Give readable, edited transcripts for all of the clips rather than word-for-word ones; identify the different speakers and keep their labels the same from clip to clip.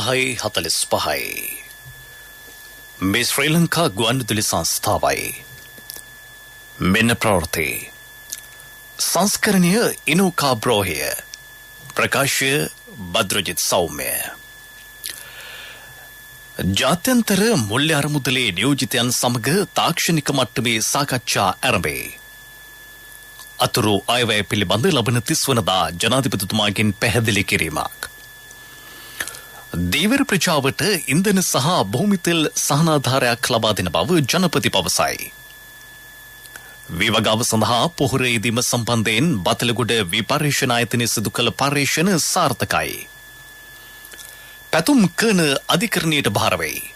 Speaker 1: 10:45 මේ ශ්‍රී ලංකා ගුවන්විදුලි සංස්ථාවයි මෙන්න ප්‍රවෘත්ති සංස්කරණය ඉනුකා බ්‍රෝහිය ප්‍රකාශය බද්‍රජිත් සෞම්‍ය ජාත්‍යන්තර මුල්‍ය අරමුදලේ නියෝජිතයන් සමග තාක්ෂණික මට්ටමේ සාකච්ඡා ආරම්භේ අතුරු අයවැය පිළිබඳ ලබන 30 වනදා ජනාධිපතිතුමාගෙන් පැහැදිලි කිරීමක් දීවර ප්‍රජාවට ඉන්ධන සහ භූමි තෙල් සහනාධාරයක් ලබා දෙන බව ජනපති පවසයි. විවගාව සඳහා පොහොර යෙදීම සම්බන්ධයෙන් බතලගොඩ විපර්යේෂණ ආයතනයේ සිදු කළ පර්යේෂණ සාර්ථකයි. පැතුම් කරන අධිකරණයට භාර වෙයි.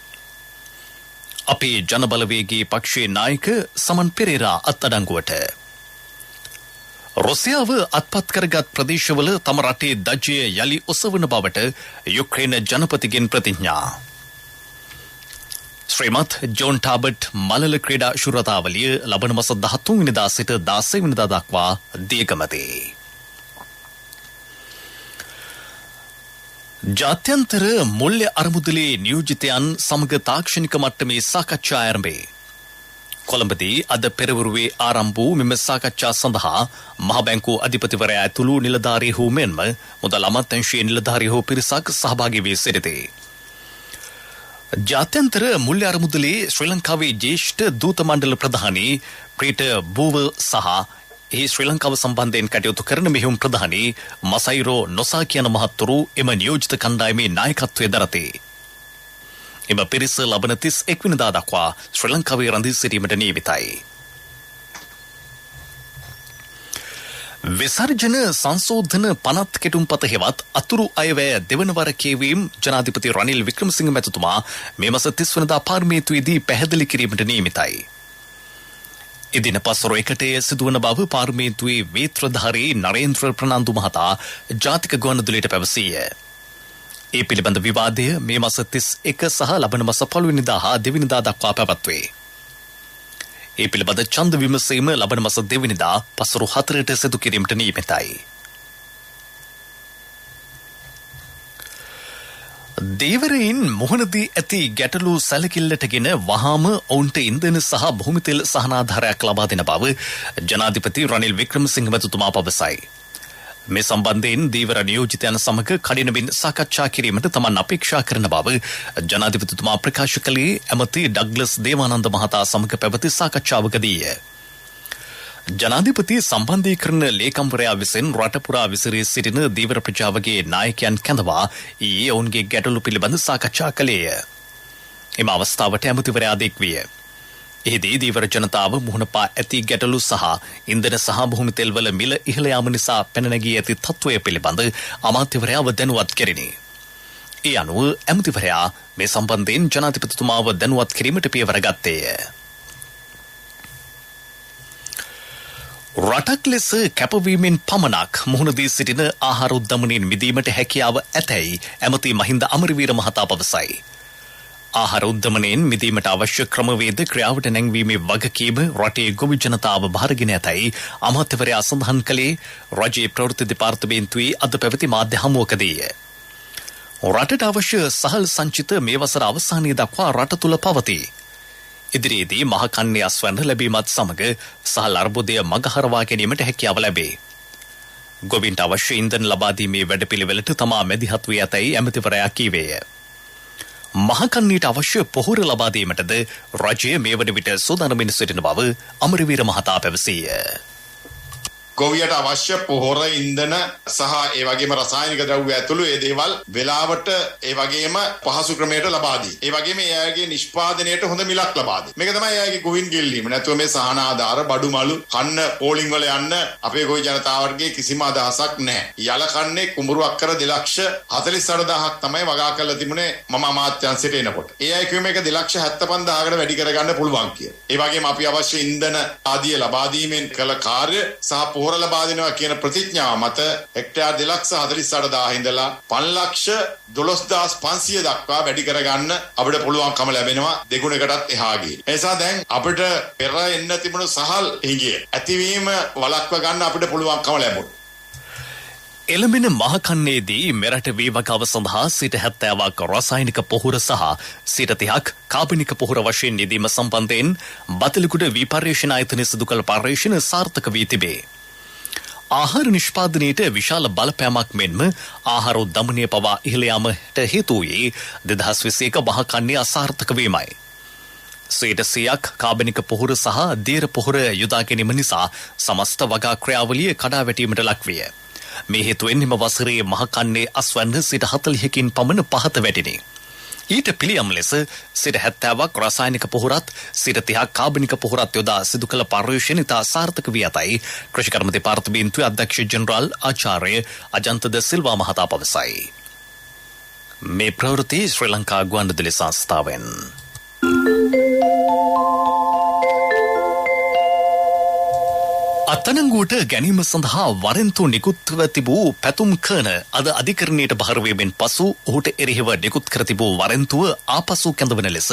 Speaker 1: අපේ ජනබලවේගයේ පක්ෂයේ නායක සමන් පෙරේරා අත්අඩංගුවට රුසියාව අත්පත් කරගත් ප්‍රදේශවල තම රටේ දජය යලි ඔසවන බවට යුක්‍රේන ජනපතිගෙන් ප්‍රතිඥා. ශ්‍රීමත් ජෝන් ටාබට් මලල ක්‍රීඩා ශුරතාවලිය ලබන මාස 13 වෙනිදා සිට 16 වෙනිදා දක්වා දියගමතේ. ජාත්‍යන්තර මුල්‍ය අරමුදලේ නියෝජිතයන් සමග තාක්ෂණික මට්ටමේ සාකච්ඡා ආරම්භේ කොළඹදී අද පෙරවරුවේ ආරම්භ වූ මෙම සාකච්ඡා සඳහා මහ බැංකුව අධිපතිවරයා ඇතුළු නිලධාරීහු මෙන්ම මුදල් අමාත්‍යාංශයේ නිලධාරීහු පිරිසක් සහභාගී වී සිටිති. ජාත්‍යන්තර මුල්‍ය අරමුදලේ ශ්‍රී ලංකාවේ ජ්‍යෙෂ්ඨ දූත මණ්ඩල ප්‍රධානී ප්‍රීටර් බූවර් සහ එහි ශ්‍රී ලංකාව සම්බන්ධයෙන් කටයුතු කරන මෙහෙයුම් ප්‍රධානී මසයිරෝ නොසා කියන මහත්තුරු එම නියෝජිත කණ්ඩායමේ නායකත්වයේ දරති. එම පිරිස ලබන 31 වෙනිදා දක්වා ශ්‍රී ලංකාවේ රැඳී සිටීමට නියමිතයි. විසර්ජන සංශෝධන පනත් කෙටුම්පත හෙවත් අතුරු අයවැය දෙවන වර කියවීම ජනාධිපති රනිල් වික්‍රමසිංහ මැතිතුමා මේ මාස 30 වෙනිදා පාර්ලිමේන්තුවේදී පැහැදිලි කිරීමට නියමිතයි. එදින පස්වර 1ට සිදුවන බව පාර්ලිමේන්තුවේ වේත්‍රධාරී නරේන්ද්‍ර ප්‍රනාන්දු මහතා ජාතික ගුවන්විදුලියට පැවසීය. ඒ පිළිබඳ විවාදය මේ මාස 31 සහ ලබන මාස 5 වෙනිදා හා 2 වෙනිදා දක්වා පැවැත්වේ. ඒ පිළිබඳ ඡන්ද විමසීම ලබන මාස 2 වෙනිදා පස්වරු 4ට සිදු කිරීමට නියමිතයි. දේවරයින් මුහුණදී ඇති ගැටලු සැලකිල්ලටගෙන වහාම ඔවුන්ට ඉන්ධන සහ භූමි තෙල් සහනාධාරයක් ලබා දෙන බව ජනාධිපති රනිල් වික්‍රමසිංහ මැතිතුමා පවසයි. මේ සම්බන්ධයෙන් දීවර නියෝජිතයන් සමග කඩිනමින් සාකච්ඡා කිරීමට තමන් අපේක්ෂා කරන බව ජනාධිපතිතුමා ප්‍රකාශ කළේ ඇමති ඩග්ලස් දේවානන්ද මහතා සමග පැවති සාකච්ඡාවකදීය. ජනාධිපති සම්බන්ධීකරණ ලේකම්වරයා විසින් රට පුරා විසිරී සිටින දීවර ප්‍රජාවගේ නායකයන් කැඳවා ඊයේ ඔවුන්ගේ ගැටලු පිළිබඳ සාකච්ඡා කළේය. එම අවස්ථාවට ඇමතිවරයා දෙක්විය. එහිදී දීවර ජනතාව මුහුණ පා ඇති ගැටලු සහ ඉන්ධන සහ භූමි තෙල් වල මිල ඉහළ යාම නිසා පැන නැගී ඇති තත්ත්වය පිළිබඳ අමාත්‍යවරයාව දැනුවත් කෙරිණි. ඒ අනුව ඇමතිවරයා මේ සම්බන්ධයෙන් ජනාධිපතිතුමාව දැනුවත් කිරීමට පියවර ගත්තේය. රටක් ලෙස කැපවීමෙන් පමණක් මුහුණ දී සිටින ආහාර උද්දමනයෙන් මිදීමට හැකියාව ඇතැයි ඇමති මහින්ද අමරවීර මහතා පවසයි. ආහාර උද්දමනයෙන් මිදීමට අවශ්‍ය ක්‍රමවේද ක්‍රියාවට නැංවීමේ වගකීම රටේ ගොවි ජනතාව භාරගෙන ඇතැයි අමාත්‍යවරයා සඳහන් කළේ රජයේ ප්‍රවෘත්ති දෙපාර්තමේන්තුවේ අද පැවති මාධ්‍ය හමුවකදීය. රටට අවශ්‍ය සහල් සංචිත මේ වසර අවසානයේ දක්වා රට තුළ පවතී. ඉදිරියේදී මහකන්නේ අස්වැන්න ලැබීමත් සමග සහල් අර්බුදය මගහරවා ගැනීමට හැකියාව ලැබේ. ගොවින්ට අවශ්‍ය ඉන්ධන ලබා දීමේ වැඩපිළිවෙලට තමා මැදිහත් වී ඇතැයි ඇමතිවරයා කීවේය. මහකන්නීට අවශ්‍ය පොහොර ලබා දීමටද රජය මේ වන විට සූදානමින් සිටින බව අමරවීර මහතා පැවසීය.
Speaker 2: ගොවියට අවශ්‍ය පොහොර ඉන්ධන සහ ඒ වගේම රසායනික ද්‍රව්‍ය ඇතුළු ඒ දේවල් වෙලාවට ඒ වගේම පහසු ක්‍රමයට ලබා දී. ඒ වගේම ඒ අයගේ නිෂ්පාදනයට හොඳ මිලක් ලබා දී. මේක තමයි ඒ අයගේ ගොවින් ගෙල්ලීම. නැතුව මේ සහන ආධාර බඩු මලු කන්න පෝලිං වල යන්න අපේ ගොවි ජනතාවගේ කිසිම අදහසක් නැහැ. යල කන්නේ කුඹුරු අක්කර 2,48,000ක් තමයි වගා කරලා තිබුණේ මම අමාත්‍යාංශයට එනකොට. ඒ අය කිව්ව මේක 2,75,000කට වැඩි කරගන්න පුළුවන් කියලා. ඒ වගේම අපි අවශ්‍ය ඉන්ධන ආදිය ලබා දීමෙන් කළ කාර්ය සහ පොහොර ලබා දෙනවා කියන ප්‍රතිඥාව මත හෙක්ටයාර් 2,48,000 ඉඳලා 5,12,500 දක්වා වැඩි කරගන්න අපිට පුළුවන්කම ලැබෙනවා දෙගුණයකටත් එහා ගිහින්. ඒ නිසා දැන් අපිට පෙර එන්න තිබුණු සහල් හිඟිය ඇතිවීම වළක්ව ගන්න අපිට පුළුවන්කම ලැබුණා.
Speaker 1: එළඹෙන මහකන්නේදී මෙරට වී වගාව සඳහා 70ක් රසායනික පොහොර සහ 30ක් කාබනික පොහොර වශයෙන් යෙදීම සම්බන්ධයෙන් බතලකුඩ විපර්යේෂණ ආයතනය සිදු කළ පර්යේෂණ සාර්ථක වී තිබේ. ආහාර නිෂ්පාදනයට විශාල බලපෑමක් මෙන්ම ආහාර උද්දමනය පවා ඉහළ යාමට හේතු වූයේ 2021 මහකන්නේ අසාර්ථක වීමයි. 100ක් කාබනික පොහොර සහ දීර්ඝ පොහොර යොදා ගැනීම නිසා සමස්ත වගා ක්‍රියාවලිය කඩාවැටීමට ලක්විය. මේ හේතුවෙන් එම වසරේ මහකන්නේ අස්වැන්න 40කින් පමණ පහත වැටිනි. ඊට පිළියම් ලෙස 70ක් රසායනික පොහොරත් 30ක් කාබනික පොහොරත් යොදා සිදු කළ පර්යේෂණ ඉතා සාර්ථක වී ඇතැයි කෘෂිකර්ම දෙපාර්තමේන්තුවේ අධ්‍යක්ෂ ජෙනරාල් ආචාර්ය අජන්ත ද සිල්වා මහතා පවසයි. මේ ප්‍රවෘත්ති ශ්‍රී ලංකා ගුවන්විදුලි සංස්ථාවෙන්. අත්අඩංගුවට ගැනීම සඳහා වරෙන්තු නිකුත්ව තිබූ පැතුම් කර්න අද අධිකරණයට බහර වීමෙන් පසු ඔහුට එරෙහිව නිකුත් කර තිබූ වරෙන්තුව ආපසු කැඳවන ලෙස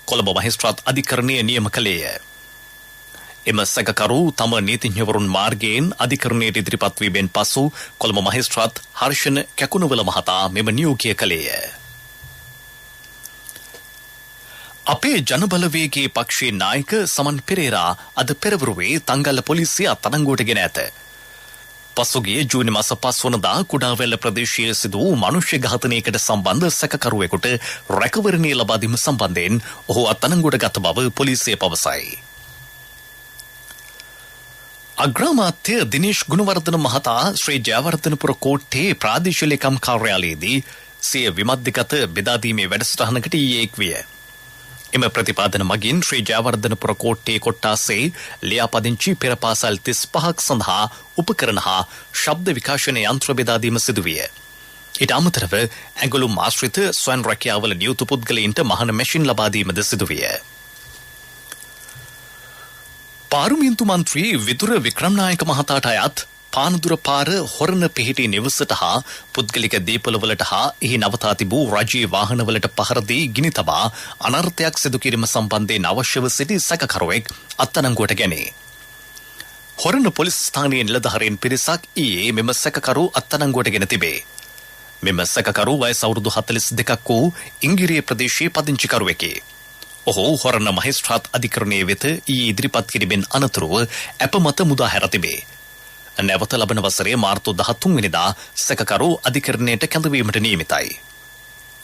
Speaker 1: කොළඹ මහේස්ත්‍රාත් අධිකරණය නියම කළේය. එම සැකකරු තම නීතිඥවරුන් මාර්ගයෙන් අධිකරණයට ඉදිරිපත් වීමෙන් පසු කොළඹ මහේස්ත්‍රාත් හර්ෂණ කැකුණවල මහතා මෙම නියෝගය කළේය. අපේ ජනබලවේගයේ පක්ෂයේ නායක සමන් පෙරේරා අද පෙරවරුවේ තංගල්ල පොලිසිය අත්අඩංගුවට ගෙන ඇත. පසුගිය ජූනි මාස 5 වනදා කුඩාවැල්ල ප්‍රදේශයේ සිදු වූ මනුෂ්‍ය ඝාතනයකට සම්බන්ධ සැකකරුවෙකුට රැකවරණය ලබා දීම සම්බන්ධයෙන් ඔහු අත්අඩංගුවට ගත බව පොලිසිය පවසයි. අග්‍රාමාත්‍ය දිනේෂ් ගුණවර්ධන මහතා ශ්‍රී ජයවර්ධනපුර කෝට්ටේ ප්‍රාදේශීය ලේකම් කාර්යාලයේදී සිය විමධ්‍යගත බෙදා දීමේ වැඩසටහනකට ඊයේ එක් විය. එම ප්‍රතිපාදන මගින් ශ්‍රී ජයවර්ධනපුර කෝට්ටේ කොට්ටාසේ ලියාපදිංචි පෙර පාසල් 35ක් සඳහා උපකරණ හා ශබ්ද විකාශන යන්ත්‍ර බෙදා දීම සිදු විය. ඊට අමතරව ඇඟලුම් ආශ්‍රිත ස්වයං රැකියාවල නියුතු පුද්ගලයින්ට මහන මැෂින් ලබා දීමද සිදු විය. පාර්ලිමේන්තු මන්ත්‍රී විදුර වික්‍රමනායක මහතාට අයත් පානදුර පාර හොරණ පිහිටි නිවසට හා පුද්ගලික දීපලවලට හා එහි නවතා තිබූ රජයේ වාහනවලට පහර දී ගිනි තබා අනර්ථයක් සිදු කිරීම සම්බන්ධයෙන් අවශ්‍යව සිටි සැකකරුවෙක් අත්අඩංගුවට ගැනේ. හොරණ පොලිස් ස්ථානයේ නිලධාරීන් පිරිසක් ඊයේ මෙම සැකකරු අත්අඩංගුවට ගෙන තිබේ. මෙම සැකකරු වයස අවුරුදු 42ක් වූ ඉංගිරිය ප්‍රදේශයේ පදිංචිකරුවෙකි. ඔහු හොරණ මහේස්ත්‍රාත් අධිකරණයේ වෙත ඊයේ ඉදිරිපත් කිරීමෙන් අනතුරුව අප මත මුදා හැර තිබේ. නැවත ලබන වසරේ මාර්තු 13 වෙනිදා සැකකරු අධිකරණයට කැඳවීමට නියමිතයි.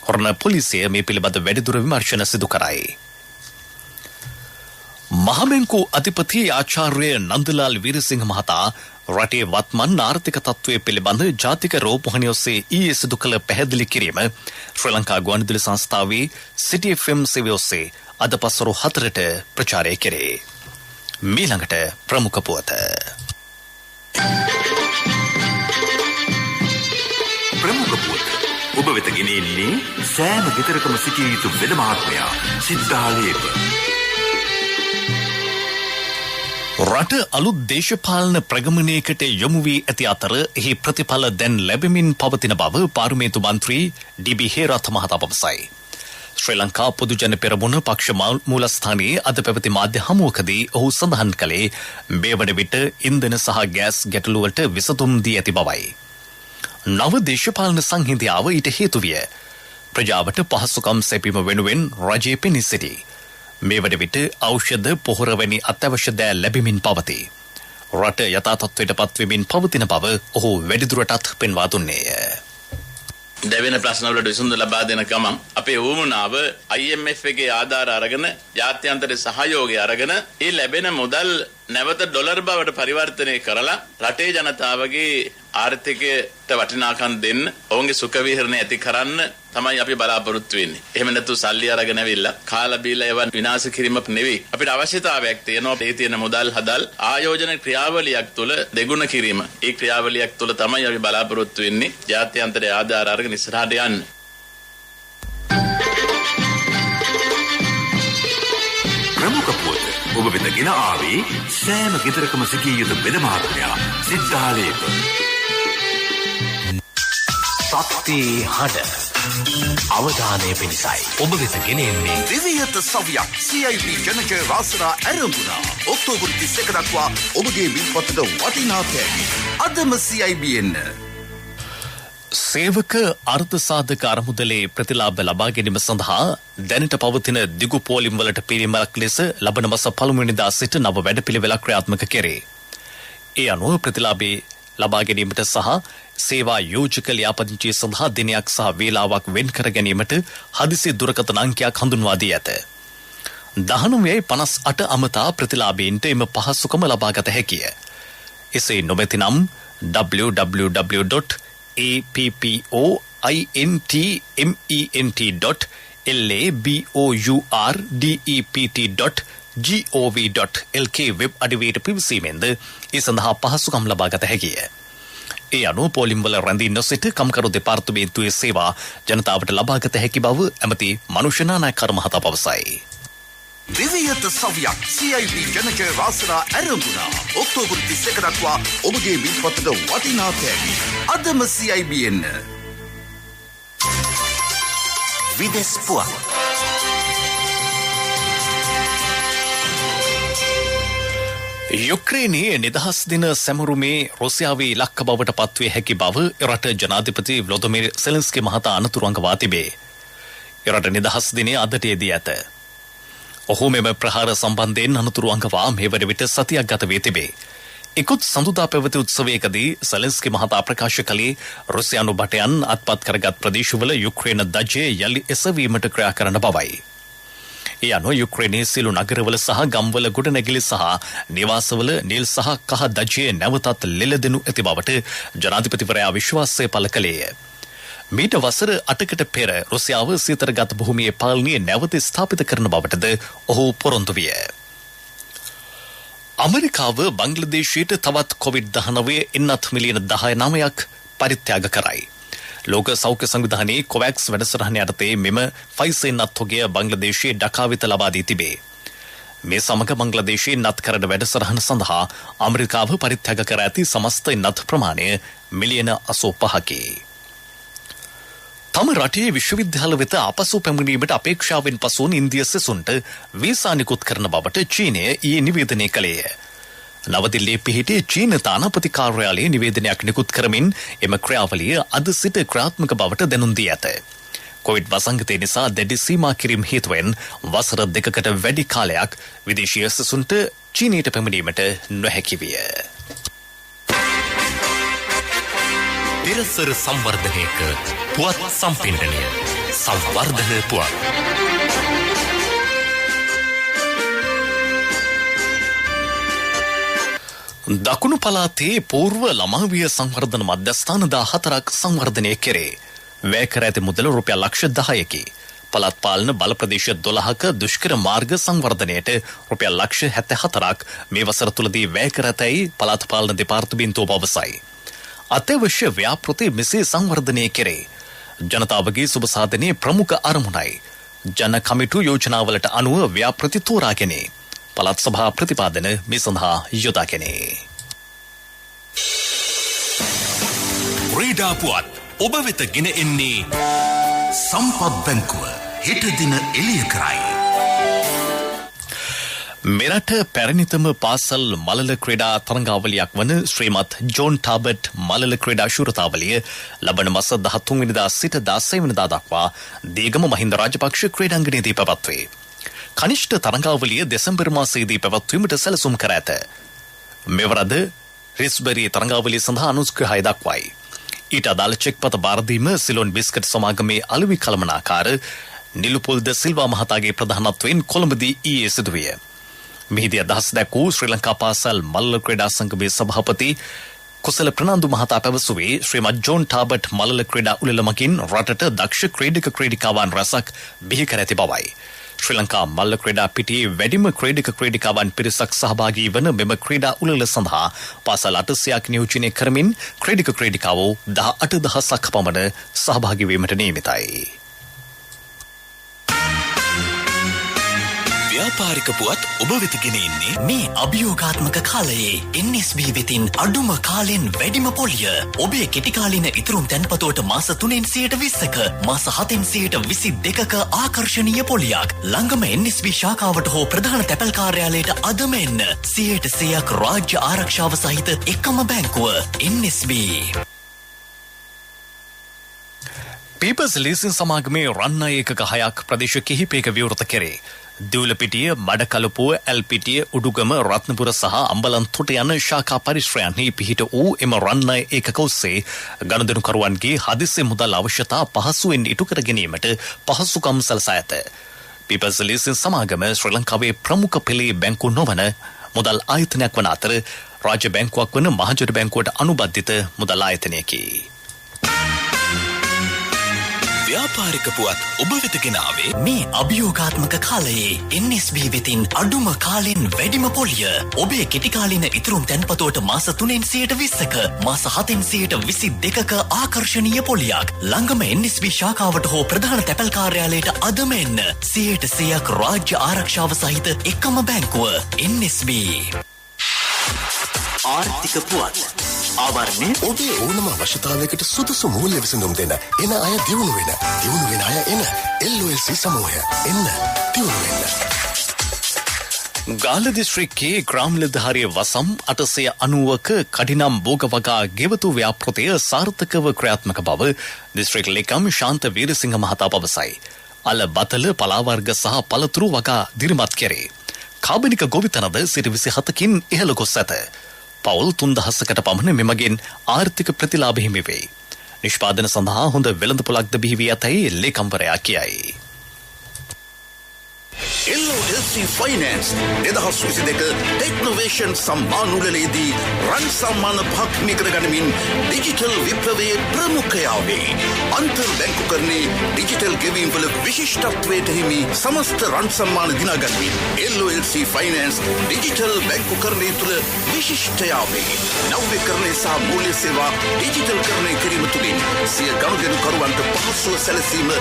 Speaker 1: හොරණ පොලිසිය මේ පිළිබඳ වැඩිදුර විමර්ශන සිදු කරයි. මහබැංකු අධිපති ආචාර්ය නන්දලාල් වීරසිංහ මහතා රටේ වත්මන් ආර්ථික තත්ත්වය පිළිබඳ ජාතික රෝපවාහිනිය ඔස්සේ ඊයේ සිදු කළ පැහැදිලි කිරීම ශ්‍රී ලංකා ගුවන්විදුලි සංස්ථාවේ සිටි FM සේවය ඔස්සේ අද පසුරු 4ට ප්‍රචාරය කෙරේ. මීළඟට ප්‍රමුඛ පුවත.
Speaker 3: ප්‍රමුඛ පුවත ඔබ වෙත ගෙනෙන්නේ සෑම ගෙදරකම සිටිය යුතු වෙද මහත්මයා සිද්ධාලේප.
Speaker 1: රට අලුත් දේශපාලන ප්‍රගමනයකට යොමු වී ඇති අතර එහි ප්‍රතිඵල දැන් ලැබෙමින් පවතින බව පාර්ලිමේන්තු මන්ත්‍රී ඩී.බී. හේරත් මහතා පවසයි. ශ්‍රී ලංකා පොදුජන පෙරමුණ පක්ෂ මූලස්ථානයේ අද පැවති මාධ්‍ය හමුවකදී ඔහු සඳහන් කළේ මේ වන විට ඉන්ධන සහ ගෑස් ගැටලුවට විසඳුම් දී ඇති බවයි. නව දේශපාලන සංහිඳියාව ඊට හේතු විය. ප්‍රජාවට පහසුකම් සැපීම වෙනුවෙන් රජයේ පෙනී සිටි. මේ වන විට ඖෂධ පොහොර වැනි අත්‍යවශ්‍ය දෑ ලැබෙමින් පවතී. රට යථා තත්ත්වයට පත්වෙමින් පවතින බව ඔහු වැඩිදුරටත් පෙන්වා දුන්නේය.
Speaker 4: දෙවෙනි ප්‍රශ්න වලට විසඳුම් ලබා දෙන ගමන් අපේ වුමනාව IMF එකේ ආධාර අරගෙන ජාත්‍යන්තර සහයෝගය අරගෙන ඒ ලැබෙන මුදල් නැවත ඩොලර් බවට පරිවර්තනය කරලා රටේ ජනතාවගේ ආර්ථිකයට වටිනාකම් දෙන්න ඔවුන්ගේ සුඛ විහරණය ඇති කරන්න තමයි අපි බලාපොරොත්තු වෙන්නේ. එහෙම නැතු සල්ලි අරගෙන ඇවිල්ලා කාලා බීලා ඒවා විනාශ කිරීමක් නෙවෙයි. අපිට අවශ්‍යතාවයක් තියෙනවා මේ තියෙන මුදල් හදල් ආයෝජන ක්‍රියාවලියක් තුළ දෙගුණ කිරීම. ඒ ක්‍රියාවලියක් තුළ තමයි අපි බලාපොරොත්තු වෙන්නේ ජාත්‍යන්තරයේ ආධාර අරගෙන ඉස්සරහට යන්න.
Speaker 3: ප්‍රමුඛ පුවත ඔබ වෙත ගෙන ආවේ සෑම ගෙදරකම සිටිය යුතු වෙද මහත්මයා සිද්ධාලේප.
Speaker 1: ශක්ති හඬ අවධානය පිණිසයි ඔබ වෙත ගෙනෙන්නේ
Speaker 3: විවිධ සවියක් CIB ජනජය වාසනා ආරම්භුණා. ඔක්තෝබර් 31 දක්වා ඔබගේ විල්පතට වටිනා තෑගි. අදම CIB එන්න.
Speaker 1: සේවක අර්ථ සාධක අරමුදලේ ප්‍රතිලාභ ලබා ගැනීම සඳහා දැනට පවතින දිගු පෝලිම් වලට පිළිමයක් ලෙස ලබන මාස 1 වෙනිදා සිට නව වැඩපිළිවෙලක් ක්‍රියාත්මක කෙරේ. ඒ අනුව ප්‍රතිලාභේ ලබා ගැනීමට සහ සේවා යෝජක ලියාපදිංචිය සඳහා දිනයක් සහ වේලාවක් වෙන් කර ගැනීමට හදිසි දුරකථන අංකයක් හඳුන්වා දී ඇත. 1958 අමතා ප්‍රතිලාභීන්ට එම පහසුකම ලබාගත හැකිය. එසේ නොමැතිනම් www.appourdep.labourdept.gov.lk වෙබ් අඩවියට පිවිසීමෙන්ද ඒ සඳහා පහසුකම් ලබාගත හැකිය. ඒ අනුව පෝලිම් වල රැඳී නොසිට කම්කරු දෙපාර්තමේන්තුවේ සේවා ජනතාවට ලබාගත හැකි බව ඇමති මනුෂ්‍ය නානායක මහතා පවසයි.
Speaker 5: විවිධ සවියක් CIB ජනක රාසනා ඇරඹුණා. ඔක්තෝබර් 31 දක්වා ඔබගේ විල්පතට වටිනා තෑගි. අදම CIB එන්න. විදෙස් පුවත්.
Speaker 1: යුක්‍රේනයේ නිදහස් දින සැමරුමේ රුසියාවේ ඉලක්ක බවට පත්විය හැකි බව එරට ජනාධිපති ව්ලොදිමිර් සෙලෙන්ස්කි මහතා අනතුරුවන්ගවා තිබේ. එරට නිදහස් දිනය අදට යෙදී ඇත. ඔහු මෙම ප්‍රහාර සම්බන්ධයෙන් අනතුරුවන්ගවා මේ වන විට සතියක් ගත වී තිබේ. ඉකුත් සඳුදා පැවති උත්සවයකදී සෙලෙන්ස්කි මහතා ප්‍රකාශ කළේ රුසියානු භටයන් අත්පත් කරගත් ප්‍රදේශවල යුක්‍රේන දජය යළි එසවීමට ක්‍රියා කරන බවයි. ඒ අනුව යුක්‍රේනයේ සියලු නගරවල සහ ගම්වල ගොඩනැගිලි සහ නිවාසවල නිල් සහ කහ දජය නැවතත් ලෙලදෙනු ඇති බවට ජනාධිපතිවරයා විශ්වාසය පළ කළේය. මීට වසර 8කට පෙර රුසියාව සීතරගත භූමියේ පාලනය නැවත ස්ථාපිත කරන බවටද ඔහු පොරොන්දු විය. අමරිකාව බංග්ලාදේශයට තවත් COVID-19 එන්නත් මිලියන 19ක් පරිත්‍යාග කරයි. ලෝක සෞඛ්‍ය සංවිධානයේ කොවැක්ස් වැඩසටහන යටතේ මෙම ෆයිසර් එන්නත් තොගය බංග්ලාදේශයේ ඩකා වෙත ලබා දී තිබේ. මේ සමග බංග්ලාදේශයේ එන්නත් කරන වැඩසටහන සඳහා අමරිකාව පරිත්‍යාග කර ඇති සමස්ත එන්නත් ප්‍රමාණය මිලියන 85කි. තම රටේ විශ්වවිද්‍යාල වෙත අපසු පැමිණීමට අපේක්ෂාවෙන් පසු ඉන්දිය සෙසුන්ට වීසා නිකුත් කරන බවට චීනය ඊයේ නිවේදනය කළේය. නවදිල්ලියේ පිහිටි චීන තානාපති කාර්යාලයේ නිවේදනයක් නිකුත් කරමින් එම ක්‍රියාවලිය අද සිට ක්‍රියාත්මක බවට දැනුම් දී ඇත. කොවිඩ් වසංගතය නිසා දැඩි සීමා කිරීම හේතුවෙන් වසර 2කට වැඩි කාලයක් විදේශීය සෙසුන්ට චීනයට පැමිණීමට නොහැකි විය.
Speaker 6: තිරසර සංවර්ධනයක පුවත් සම්පින්ඩනය සංවර්ධන පුවත්.
Speaker 1: දකුණු පළාතේ පූර්ව ළමාවිය සංවර්ධන මධ්‍යස්ථාන 14ක් සංවර්ධනය කෙරේ. වැය කර ඇති මුදල රුපියල් ලක්ෂ 10කි. පළාත් පාලන බල ප්‍රදේශ 12ක දුෂ්කර මාර්ග සංවර්ධනයට රුපියල් ලක්ෂ 74ක් මේ වසර තුලදී වැය කර ඇතැයි පළාත් පාලන දෙපාර්තමේන්තුව පවසයි. අත්‍යවශ්‍ය ව්‍යාපෘති මෙසේ සංවර්ධනය කෙරේ. ජනතාවගේ සුබ සාධනයේ ප්‍රමුඛ අරමුණයි. ජන කමිටු යෝජනාවලට අනුව ව්‍යාපෘති තෝරාගෙන පළාත් සභා ප්‍රතිපාදන මේ සඳහා යොදාගැනේ.
Speaker 6: ක්‍රීඩා පුවත් ඔබ වෙත ගෙන එන්නේ
Speaker 5: සම්පත් බැංකුව හෙට දින එළිය කරයි.
Speaker 1: මෙරට පැරණිතම පාසල් මලල ක්‍රීඩා තරඟාවලියක් වන ශ්‍රීමත් ජෝන් ටාබට් මලල ක්‍රීඩා ශූරතාවලිය ලබන මාස 13 වෙනිදා සිට 16 වෙනිදා දක්වා දීගම මහින්ද රාජපක්ෂ ක්‍රීඩාංගණයේදී පැවැත්වේ. කනිෂ්ඨ තරඟාවලිය දෙසැම්බර් මාසයේදී පැවැත්වීමට සැලසුම් කර ඇත. මෙවරද රිස්බරි තරඟාවලිය සඳහා අනුස්ග්‍රහය දක්වයි. ඊට අදාළ චෙක්පත බාර දීම සිලොන් බිස්කට් සමාගමේ අලෙවි කළමනාකාර නිලුපොල් ද සිල්වා මහතාගේ ප්‍රධානත්වයෙන් කොළඹදී ඊයේ සිදු විය. මෙහිදී අදහස් දැක්වූ ශ්‍රී ලංකා පාසල් මල්ල ක්‍රීඩා සංගමේ සභාපති කුසල ප්‍රනාන්දු මහතා පැවසුවේ ශ්‍රීමත් ජෝන් ටාබට් මල්ල ක්‍රීඩා උළෙල මගින් රටට දක්ෂ ක්‍රීඩක ක්‍රීඩිකාවන් රැසක් බිහි කර ඇති බවයි. ශ්‍රී ලංකා මල්ල ක්‍රීඩා පිටියේ වැඩිම ක්‍රීඩක ක්‍රීඩිකාවන් පිරිසක් සහභාගී වන මෙම ක්‍රීඩා උළෙල සඳහා පාසල් 800ක් නියෝජනය කරමින් ක්‍රීඩක ක්‍රීඩිකාවෝ 18,000ක් පමණ සහභාගී වීමට නියමිතයි.
Speaker 6: ව්‍යාපාරික පුවත් ඔබ වෙත ගෙන එන්නේ මේ අභියෝගාත්මක කාලයේ NSB වෙතින් අඩුම කාලෙන් වැඩිම පොලිය. ඔබේ කෙටි කාලින ඉතුරුම් තැන්පතුවට මාස 3න් 20%ක මාස 7න් 22%ක ආකර්ශනීය පොලියක්. ළඟම NSB ශාඛාවට හෝ ප්‍රධාන තැපැල් කාර්යාලයට අදම එන්න. 100% රාජ්‍ය ආරක්ෂාව සහිත එකම බැංකුව NSB.
Speaker 1: පීපල්ස් ලීසින් සමාගමේ රන්න ඒකක 6ක් ප්‍රදේශ කිහිපයක විවෘත කෙරේ. දිවුලපිටිය, මඩකලපුව, ඇල්පිටිය, උඩුගම, රත්නපුර සහ අම්බලන්තොට යන ශාඛා පරිශ්‍රයන්හි පිහිට වූ එම රන්න ඒකක ඔස්සේ ගනුදෙනුකරුවන්ගේ හදිසි මුදල් අවශ්‍යතා පහසුවෙන් ඉටු කර ගැනීමට පහසුකම් සලසා ඇත. පීපල්ස් ලීසින් සමාගම ශ්‍රී ලංකාවේ ප්‍රමුඛ පෙළේ බැංකු නොවන මුදල් ආයතනයක් වන අතර රාජ්‍ය බැංකුවක් වන මහජන බැංකුවට අනුබද්ධිත මුදල් ආයතනයකි.
Speaker 6: ව්‍යාපාරික පුවත් ඔබ වෙත ගෙනාවේ මේ අභියෝගාත්මක කාලයේ NSB වෙතින් අඩුම කාලෙන් වැඩිම පොලිය. ඔබේ කෙටි කාලින ඉතුරුම් තැන්පතුවට මාස 3න් 20%ක මාස 7න් 22%ක ආකර්ශනීය පොලියක්. ළඟම NSB ශාඛාවට හෝ ප්‍රධාන තැපැල් කාර්යාලයට අදම එන්න. 100% රාජ්‍ය ආරක්ෂාව සහිත එකම බැංකුව NSB. ආර්ථික පුවත් ආවරණය
Speaker 7: ඔබේ ඕනම අවශ්‍යතාවයකට සුදුසු මූල්‍ය විසඳුම් දෙන එන අය දියුණු වෙන අය එන LOLC සමූහය එන්න දියුණු වෙන්න.
Speaker 1: ගාල්ල දිස්ත්‍රික්කයේ ග්‍රාම නිලධාරිය වසම් 890ක කඩිනම් භෝග වගා ගෙවතු ව්‍යාපෘතිය සාර්ථකව ක්‍රියාත්මක බව දිස්ත්‍රික් ලේකම් ශාන්ත වීරසිංහ මහතා පවසයි. අල බතල පලාවර්ග සහ පළතුරු වගා දිරිමත් කෙරේ. කාබනික ගොවිතැනද 27කින් ඉහළ ගොස් ඇත. පවුල් 3000කට පමණ මෙමගින් ආර්ථික ප්‍රතිලාභ හිමි වේ. නිෂ්පාදන සඳහා හොඳ වෙළඳපොළක්ද බිහි වී ඇතැයි ලේකම්වරයා කියයි.
Speaker 5: LOLC Finance 2022 ටෙක්නොවේෂන් සම්මානුලේදී රන් සම්මාන පහක් නිකර ගනිමින් ඩිජිටල් විප්ලවයේ ප්‍රමුඛයාවේ. අන්තර් බැංකුකරණයේ ඩිජිටල් ගෙවීම් වල විශිෂ්ටත්වයට හිමි සමස්ත රන් සම්මාන දිනාගනිමින් LOLC Finance ඩිජිටල් බැංකුකරණය තුළ විශිෂ්ටයාවේ. නව්‍යකරණය සහ මූල්‍ය සේවා ඩිජිටල් කරණය කිරීම තුළින් සිය ගනුදෙනුකරුවන්ට පහසුව සැලසීම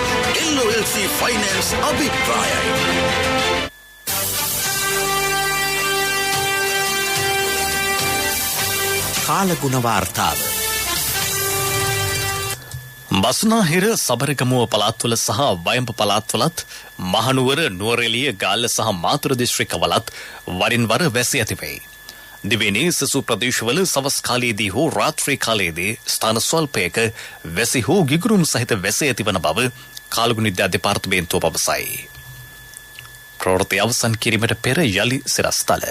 Speaker 5: LOLC Finance අභිප්‍රායයි.
Speaker 6: කාලගුණ වාර්තාව.
Speaker 1: බස්නාහිර සබරගමුව පළාත්වල සහ වයඹ පළාත්වලත් මහනුවර නුවරඑළිය ගාල්ල සහ මාතර දිස්ත්‍රික්කවලත් වරින් වර වැසි ඇතිවේ. දිවයිනේ සසු ප්‍රදේශවල සවස් කාලයේදී හෝ රාත්‍රී කාලයේදී ස්ථාන ස්වල්පයක වැසි හෝ ගිගුරුම් සහිත වැසි ඇතිවන බව කාලගුණ විද්‍යා දෙපාර්තමේන්තුව පවසයි. ප්‍රවෘත්ති අවසන් කිරීමට පෙර යලි සිරස්තල.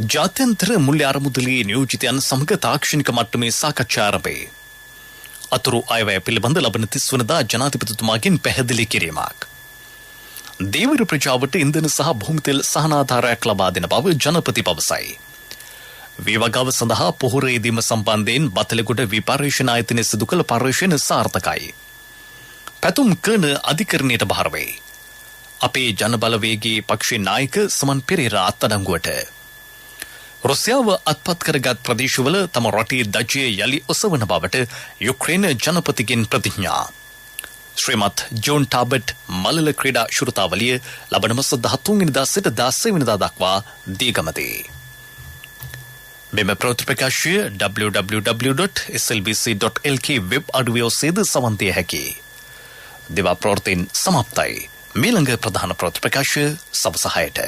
Speaker 1: ජාත්‍යන්තර මුල්‍ය අරමුදලේ නියෝජිතයන් සමග තාක්ෂණික මට්ටමේ සාකච්ඡා ආරම්භේ. අතුරු අයවැය පිළිබඳ ලබන 30 වනදා ජනාධිපතිතුමාගෙන් පැහැදිලි කිරීමක්. දේවර ප්‍රජාවට ඉන්ධන සහ භූමි තෙල් සහනාධාරයක් ලබා දෙන බව ජනපති පවසයි. වේවගාව සඳහා පොහොර යෙදීම සම්බන්ධයෙන් බතලගොඩ විපර්යේෂණ ආයතනය සිදු කළ පර්යේෂණ සාර්ථකයි. පැතුම් කරන අධිකරණයට බහර වේ. අපේ ජනබලවේගයේ පක්ෂේ නායක සමන් පෙරේරා අත්අඩංගුවට. රුසියාව අත්පත් කරගත් ප්‍රදේශවල තම රටේ දජය යලි ඔසවන බවට යුක්‍රේන ජනපතිගෙන් ප්‍රතිඥා. ශ්‍රීමත් ජෝන් ටාබට් මලල ක්‍රීඩා ශෘතාවලිය ලබන මාස 13 වෙනිදා සිට 16 වෙනිදා දක්වා දීගමතේ. මෙම ප්‍රතිප්‍රකාශය www.slbc.lk වෙබ් අඩවිය ඔස්සේද සවන් දිය හැකියි. දෙවා ප්‍රවෘත්තීන් සමාප්තයි. මීළඟ ප්‍රධාන ප්‍රතිප්‍රකාශය සවස 6ට.